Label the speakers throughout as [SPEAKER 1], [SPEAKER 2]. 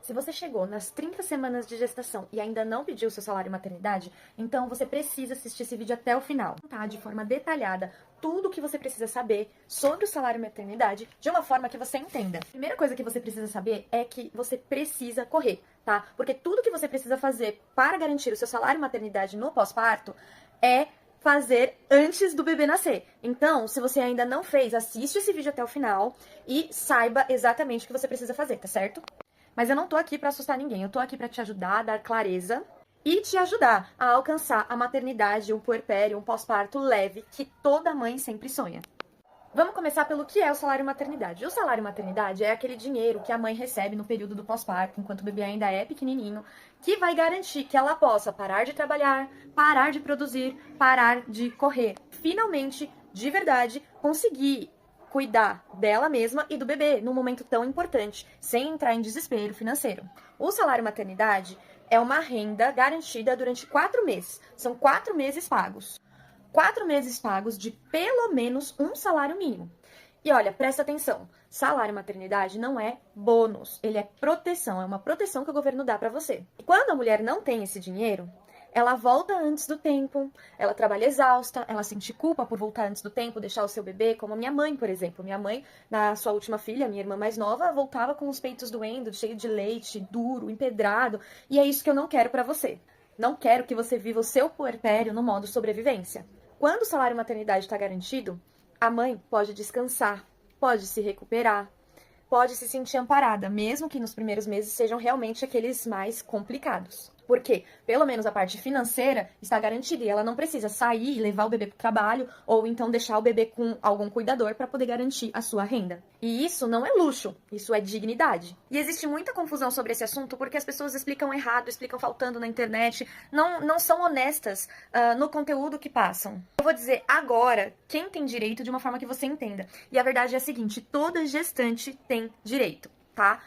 [SPEAKER 1] Se você chegou nas 30 semanas de gestação e ainda não pediu seu salário maternidade, então você precisa assistir esse vídeo até o final, tá? De forma detalhada, tudo o que você precisa saber sobre o salário maternidade, de uma forma que você entenda. A primeira coisa que você precisa saber é que você precisa correr, tá? Porque tudo que você precisa fazer para garantir o seu salário maternidade no pós-parto é fazer antes do bebê nascer. Então, se você ainda não fez, assiste esse vídeo até o final e saiba exatamente o que você precisa fazer, tá certo? Mas eu não tô aqui pra assustar ninguém, eu tô aqui pra te ajudar a dar clareza e te ajudar a alcançar a maternidade, um puerpério, um pós-parto leve que toda mãe sempre sonha. Vamos começar pelo que é o salário maternidade. O salário maternidade é aquele dinheiro que a mãe recebe no período do pós-parto, enquanto o bebê ainda é pequenininho, que vai garantir que ela possa parar de trabalhar, parar de produzir, parar de correr. Finalmente, de verdade, conseguir cuidar dela mesma e do bebê num momento tão importante, sem entrar em desespero financeiro. O salário maternidade é uma renda garantida durante 4 meses. São 4 meses pagos. 4 meses pagos de pelo menos um salário mínimo. E olha, presta atenção, salário maternidade não é bônus, ele é proteção, é uma proteção que o governo dá pra você. E quando a mulher não tem esse dinheiro, ela volta antes do tempo, ela trabalha exausta, ela sente culpa por voltar antes do tempo, deixar o seu bebê, como a minha mãe, por exemplo. Minha mãe, na sua última filha, minha irmã mais nova, voltava com os peitos doendo, cheio de leite, duro, empedrado, e é isso que eu não quero pra você. Não quero que você viva o seu puerpério no modo sobrevivência. Quando o salário maternidade está garantido, a mãe pode descansar, pode se recuperar, pode se sentir amparada, mesmo que nos primeiros meses sejam realmente aqueles mais complicados. Porque, pelo menos a parte financeira está garantida e ela não precisa sair e levar o bebê para o trabalho ou então deixar o bebê com algum cuidador para poder garantir a sua renda. E isso não é luxo, isso é dignidade. E existe muita confusão sobre esse assunto porque as pessoas explicam errado, explicam faltando na internet, não são honestas no conteúdo que passam. Eu vou dizer agora quem tem direito de uma forma que você entenda. E a verdade é a seguinte, toda gestante tem direito, tá?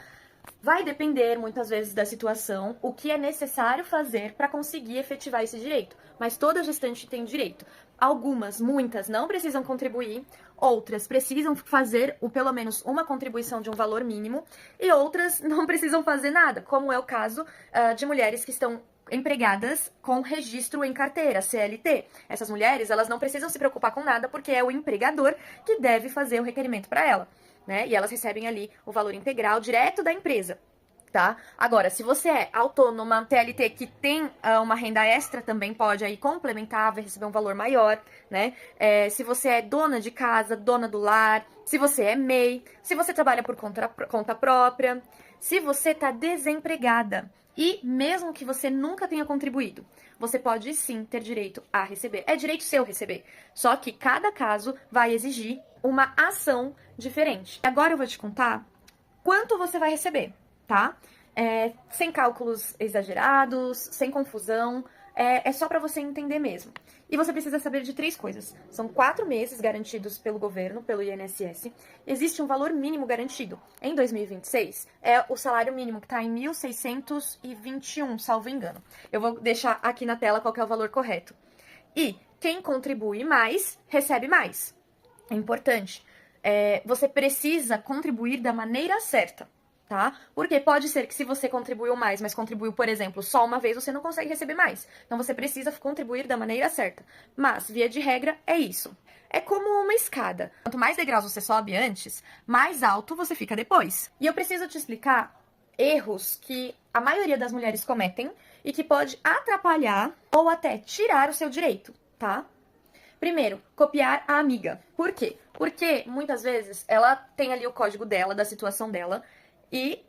[SPEAKER 1] Vai depender, muitas vezes, da situação, o que é necessário fazer para conseguir efetivar esse direito. Mas toda gestante tem direito. Algumas, muitas, não precisam contribuir, outras precisam fazer pelo menos uma contribuição de um valor mínimo, e outras não precisam fazer nada, como é o caso de mulheres que estão empregadas com registro em carteira, CLT. Essas mulheres, elas não precisam se preocupar com nada, porque é o empregador que deve fazer o requerimento para ela. Né? E elas recebem ali o valor integral direto da empresa, tá? Agora, se você é autônoma, CLT que tem uma renda extra, também pode aí complementar, vai receber um valor maior, né? Se você é dona de casa, dona do lar, se você é MEI, se você trabalha por conta própria, se você tá desempregada e mesmo que você nunca tenha contribuído, você pode sim ter direito a receber. É direito seu receber. Só que cada caso vai exigir uma ação diferente. Agora eu vou te contar quanto você vai receber, tá? Sem cálculos exagerados, sem confusão, é só pra você entender mesmo. E você precisa saber de 3 coisas. São 4 meses garantidos pelo governo, pelo INSS. Existe um valor mínimo garantido. Em 2026, é o salário mínimo que tá em 1.621, salvo engano. Eu vou deixar aqui na tela qual que é o valor correto. E quem contribui mais, recebe mais. É importante. Você precisa contribuir da maneira certa, tá? Porque pode ser que se você contribuiu mais, mas contribuiu, por exemplo, só uma vez, você não consegue receber mais. Então você precisa contribuir da maneira certa. Mas, via de regra, é isso. É como uma escada. Quanto mais degraus você sobe antes, mais alto você fica depois. E eu preciso te explicar erros que a maioria das mulheres cometem e que pode atrapalhar ou até tirar o seu direito, tá? Primeiro, copiar a amiga. Por quê? Porque muitas vezes ela tem ali o código dela, da situação dela, e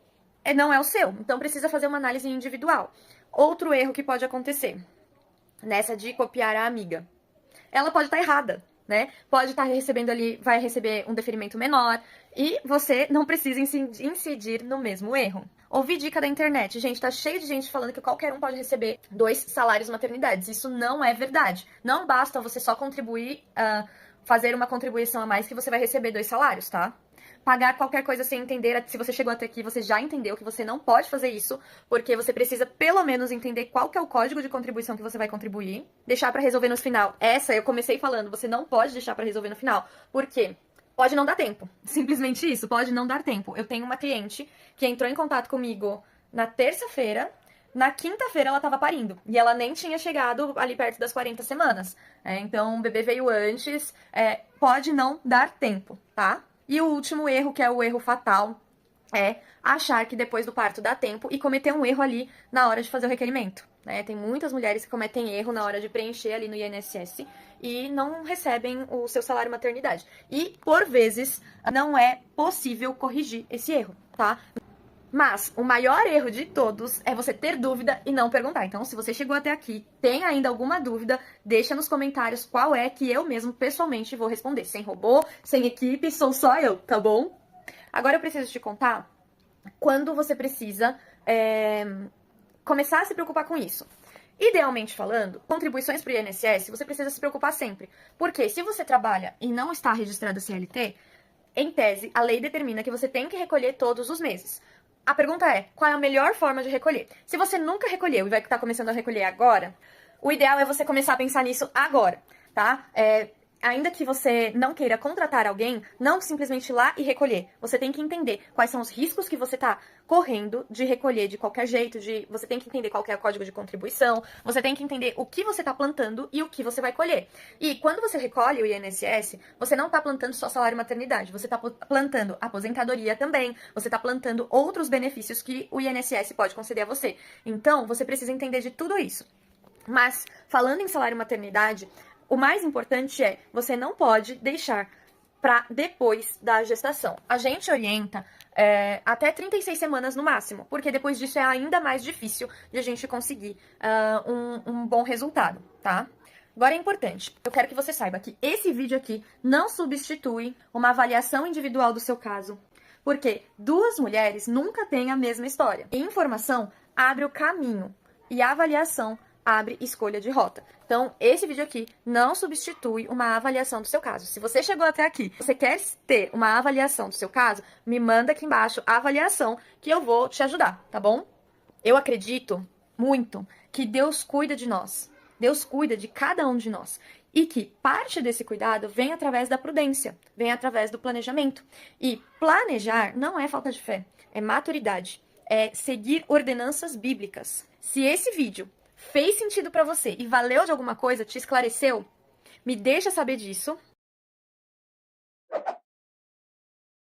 [SPEAKER 1] não é o seu. Então precisa fazer uma análise individual. Outro erro que pode acontecer nessa de copiar a amiga. Ela pode estar errada, né? Pode estar recebendo ali, vai receber um deferimento menor e você não precisa incidir no mesmo erro. Ouvi dica da internet. Gente, tá cheio de gente falando que qualquer um pode receber 2 salários maternidades. Isso não é verdade. Não basta você só contribuir, fazer uma contribuição a mais que você vai receber 2 salários, tá? Pagar qualquer coisa sem entender, se você chegou até aqui, você já entendeu que você não pode fazer isso, porque você precisa pelo menos entender qual que é o código de contribuição que você vai contribuir. Deixar pra resolver no final. Essa eu comecei falando, você não pode deixar pra resolver no final. Por quê? Pode não dar tempo. Simplesmente isso, pode não dar tempo. Eu tenho uma cliente que entrou em contato comigo na terça-feira, na quinta-feira ela tava parindo. E ela nem tinha chegado ali perto das 40 semanas. Então o bebê veio antes, pode não dar tempo, tá? E o último erro, que é o erro fatal, é achar que depois do parto dá tempo e cometer um erro ali na hora de fazer o requerimento. Tem muitas mulheres que cometem erro na hora de preencher ali no INSS e não recebem o seu salário maternidade. E, por vezes, não é possível corrigir esse erro, tá? Mas o maior erro de todos é você ter dúvida e não perguntar. Então, se você chegou até aqui, tem ainda alguma dúvida, deixa nos comentários qual é que eu mesmo pessoalmente vou responder. Sem robô, sem equipe, sou só eu, tá bom? Agora eu preciso te contar quando você precisa começar a se preocupar com isso. Idealmente falando, contribuições para o INSS, você precisa se preocupar sempre. Porque se você trabalha e não está registrado CLT, em tese, a lei determina que você tem que recolher todos os meses. A pergunta é, qual é a melhor forma de recolher? Se você nunca recolheu e vai estar começando a recolher agora, o ideal é você começar a pensar nisso agora, tá? Ainda que você não queira contratar alguém, não simplesmente ir lá e recolher. Você tem que entender quais são os riscos que você está correndo de recolher de qualquer jeito, você tem que entender qual que é o código de contribuição, você tem que entender o que você está plantando e o que você vai colher. E quando você recolhe o INSS, você não está plantando só salário maternidade, você está plantando aposentadoria também, você está plantando outros benefícios que o INSS pode conceder a você. Então, você precisa entender de tudo isso. Mas, falando em salário maternidade, o mais importante é, você não pode deixar para depois da gestação. A gente orienta até 36 semanas no máximo, porque depois disso é ainda mais difícil de a gente conseguir um bom resultado, tá? Agora é importante, eu quero que você saiba que esse vídeo aqui não substitui uma avaliação individual do seu caso, porque duas mulheres nunca têm a mesma história. E informação abre o caminho e a avaliação abre escolha de rota. Então, esse vídeo aqui não substitui uma avaliação do seu caso. Se você chegou até aqui, você quer ter uma avaliação do seu caso, me manda aqui embaixo a avaliação que eu vou te ajudar, tá bom? Eu acredito muito que Deus cuida de nós. Deus cuida de cada um de nós. E que parte desse cuidado vem através da prudência, vem através do planejamento. E planejar não é falta de fé, é maturidade, é seguir ordenanças bíblicas. Se esse vídeo fez sentido pra você e valeu de alguma coisa, te esclareceu, me deixa saber disso.